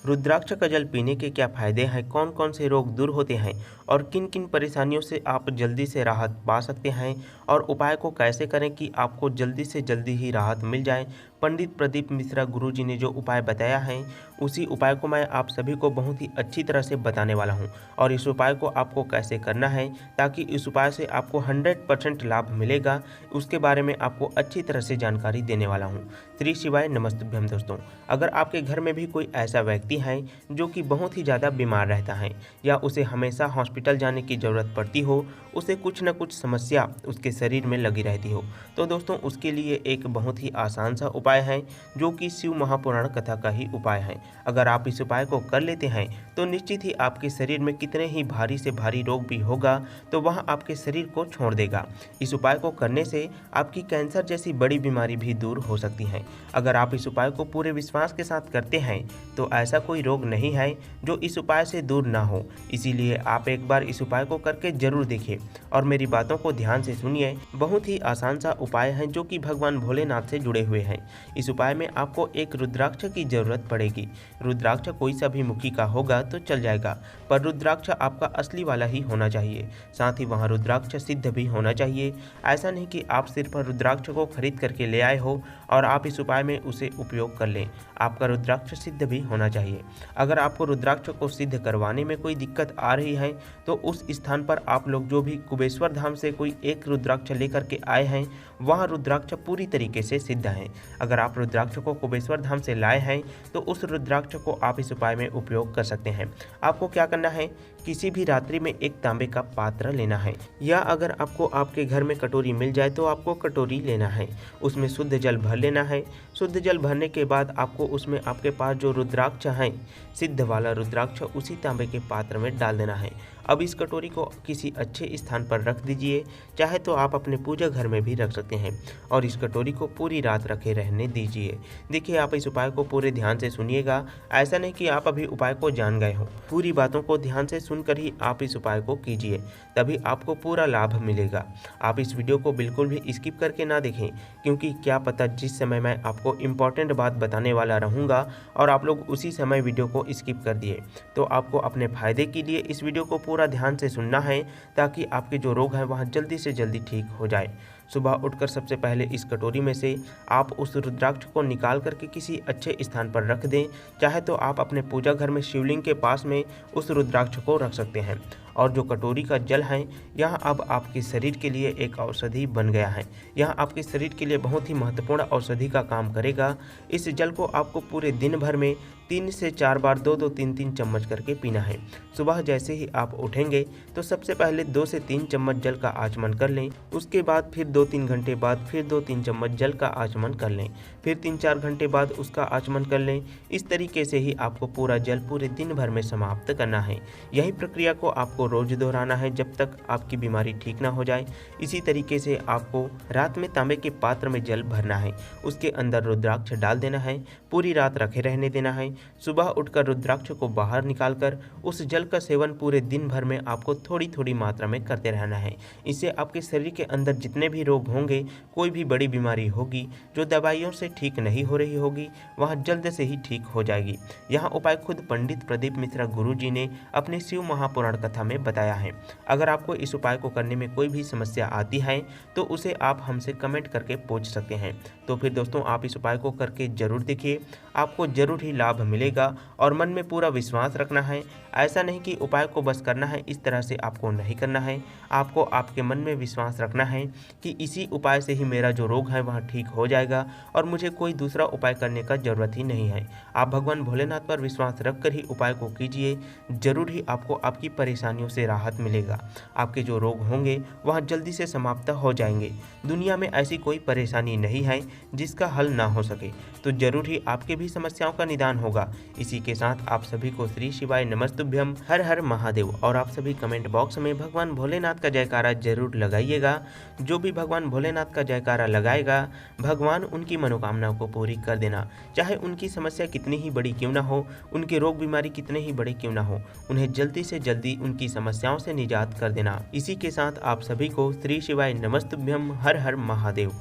रुद्राक्ष का जल पीने के क्या फायदे हैं, कौन कौन से रोग दूर होते हैं और किन किन परेशानियों से आप जल्दी से राहत पा सकते हैं और उपाय को कैसे करें कि आपको जल्दी से जल्दी ही राहत मिल जाए। पंडित प्रदीप मिश्रा गुरुजी ने जो उपाय बताया है उसी उपाय को मैं आप सभी को बहुत ही अच्छी तरह से बताने वाला हूं और इस उपाय को आपको कैसे करना है ताकि इस उपाय से आपको 100% लाभ मिलेगा, उसके बारे में आपको अच्छी तरह से जानकारी देने वाला हूं। श्री शिवाय नमस्तुभ्यम। दोस्तों, अगर आपके घर में भी कोई ऐसा व्यक्ति है जो कि बहुत ही ज़्यादा बीमार रहता है या उसे हमेशा हॉस्पिटल जाने की ज़रूरत पड़ती हो, उसे कुछ न कुछ समस्या उसके शरीर में लगी रहती हो, तो दोस्तों उसके लिए एक बहुत ही आसान सा उपाय है जो कि शिव महापुराण कथा का ही उपाय है। अगर आप इस उपाय को कर लेते हैं तो निश्चित ही आपके शरीर में कितने ही भारी से भारी रोग भी होगा तो वह आपके शरीर को छोड़ देगा। इस उपाय को करने से आपकी कैंसर जैसी बड़ी बीमारी भी दूर हो सकती है। अगर आप इस उपाय को पूरे विश्वास के साथ करते हैं तो ऐसा कोई रोग नहीं है जो इस उपाय से दूर ना हो। इसीलिए आप एक बार इस उपाय को करके जरूर देखिए और मेरी बातों को ध्यान से सुनिए। बहुत ही आसान सा उपाय है जो कि भगवान भोलेनाथ से जुड़े हुए हैं। इस उपाय में आपको एक रुद्राक्ष की जरूरत पड़ेगी। रुद्राक्ष कोई सा भी मुखी का होगा तो चल जाएगा, पर रुद्राक्ष आपका असली वाला ही होना चाहिए। साथ ही वहाँ रुद्राक्ष सिद्ध भी होना चाहिए। ऐसा नहीं कि आप सिर्फ रुद्राक्ष को खरीद करके ले आए हो और आप इस उपाय में उसे उपयोग कर लें। आपका रुद्राक्ष सिद्ध भी होना चाहिए। अगर आपको रुद्राक्ष को सिद्ध करवाने में कोई दिक्कत आ रही है तो उस स्थान पर आप लोग जो भी कुबेश्वर धाम से कोई एक रुद्राक्ष लेकर के आए हैं वहाँ रुद्राक्ष पूरी तरीके से सिद्ध है। अगर आप रुद्राक्ष को कुबेश्वर धाम से लाए हैं तो उस रुद्राक्ष को आप इस उपाय में उपयोग कर सकते हैं। आपको क्या करना है, किसी भी रात्रि में एक तांबे का पात्र लेना है या अगर आपको आपके घर में कटोरी मिल जाए तो आपको कटोरी लेना है। उसमें शुद्ध जल भर लेना है। शुद्ध जल भरने के बाद आपको उसमें आपके पास जो रुद्राक्ष है सिद्ध वाला रुद्राक्ष उसी तांबे के पात्र में डाल देना है। अब इस कटोरी को किसी अच्छे स्थान पर रख दीजिए, चाहे तो आप अपने पूजा घर में भी रख सकते हैं और इस कटोरी को पूरी रात रखे रहने दीजिए। देखिए, आप इस उपाय को पूरे ध्यान से सुनिएगा। ऐसा नहीं कि आप अभी उपाय को जान गए हो, पूरी बातों को ध्यान से सुनकर ही आप इस उपाय को कीजिए, तभी आपको पूरा लाभ मिलेगा। आप इस वीडियो को बिल्कुल भी स्किप करके ना देखें, क्योंकि क्या पता जिस समय मैं आपको इम्पोर्टेंट बात बताने वाला रहूँगा और आप लोग उसी समय वीडियो को स्किप कर दिए। तो आपको अपने फायदे के लिए इस वीडियो को पूरा ध्यान से सुनना है ताकि आपके जो रोग हैं वह जल्दी से जल्दी ठीक हो जाए। सुबह उठकर सबसे पहले इस कटोरी में से आप उस रुद्राक्ष को निकाल करके किसी अच्छे स्थान पर रख दें। चाहे तो आप अपने पूजा घर में शिवलिंग के पास में उस रुद्राक्ष को रख सकते हैं। और जो कटोरी का जल है यह अब आपके शरीर के लिए एक औषधि बन गया है। यह आपके शरीर के लिए बहुत ही महत्वपूर्ण औषधि का काम करेगा। इस जल को आपको पूरे दिन भर में 3 से 4 बार 2-2, 3-3 चम्मच करके पीना है। सुबह जैसे ही आप उठेंगे तो सबसे पहले 2 से 3 चम्मच जल का आचमन कर लें। उसके बाद फिर 2-3 घंटे बाद फिर 2-3 चम्मच जल का आचमन कर लें। फिर 3-4 घंटे बाद उसका आचमन कर लें। इस तरीके से ही आपको पूरा जल पूरे दिन भर में समाप्त करना है। यही प्रक्रिया को आपको रोज दोहराना है जब तक आपकी बीमारी ठीक ना हो जाए। इसी तरीके से आपको रात में तांबे के पात्र में जल भरना है, उसके अंदर रुद्राक्ष डाल देना है, पूरी रात रखे रहने देना है। सुबह उठकर रुद्राक्ष को बाहर निकालकर उस जल का सेवन पूरे दिन भर में आपको थोड़ी थोड़ी मात्रा में करते रहना है। इससे आपके शरीर के अंदर जितने भी रोग होंगे, कोई भी बड़ी बीमारी होगी जो दवाइयों से ठीक नहीं हो रही होगी, वह जल्द से ही ठीक हो जाएगी। यह उपाय खुद पंडित प्रदीप मिश्रा गुरुजी ने अपने शिव महापुराण कथा में बताया है। अगर आपको इस उपाय को करने में कोई भी समस्या आती है तो उसे आप हमसे कमेंट करके पूछ सकते हैं। तो फिर दोस्तों, आप इस उपाय को करके जरूर देखिए, आपको जरूर ही लाभ मिलेगा और मन में पूरा विश्वास रखना है। ऐसा नहीं कि उपाय को बस करना है, इस तरह से आपको नहीं करना है। आपको आपके मन में विश्वास रखना है कि इसी उपाय से ही मेरा जो रोग है वह ठीक हो जाएगा और मुझे कोई दूसरा उपाय करने का जरूरत ही नहीं है। आप भगवान भोलेनाथ पर विश्वास रखकर ही उपाय को कीजिए, जरूर ही आपको आपकी परेशानियों से राहत मिलेगा। आपके जो रोग होंगे वह जल्दी से समाप्त हो जाएंगे। दुनिया में ऐसी कोई परेशानी नहीं है जिसका हल ना हो सके, तो जरूर ही आपके भी समस्याओं का निदान होगा। इसी के साथ आप सभी को श्री शिवाय नमस्तुभ्यम, हर हर महादेव। और आप सभी कमेंट बॉक्स में भगवान भोलेनाथ का जयकारा जरूर लगाइएगा। जो भी भगवान भोलेनाथ का जयकारा लगाएगा, भगवान उनकी मनोकामनाओं को पूरी कर देना। चाहे उनकी समस्या कितनी ही बड़ी क्यों ना हो, उनके रोग बीमारी कितने ही बड़े क्यों ना हो, उन्हें जल्दी से जल्दी उनकी समस्याओं से निजात कर देना। इसी के साथ आप सभी को श्री शिवाय नमस्तुभ्यम, हर हर महादेव।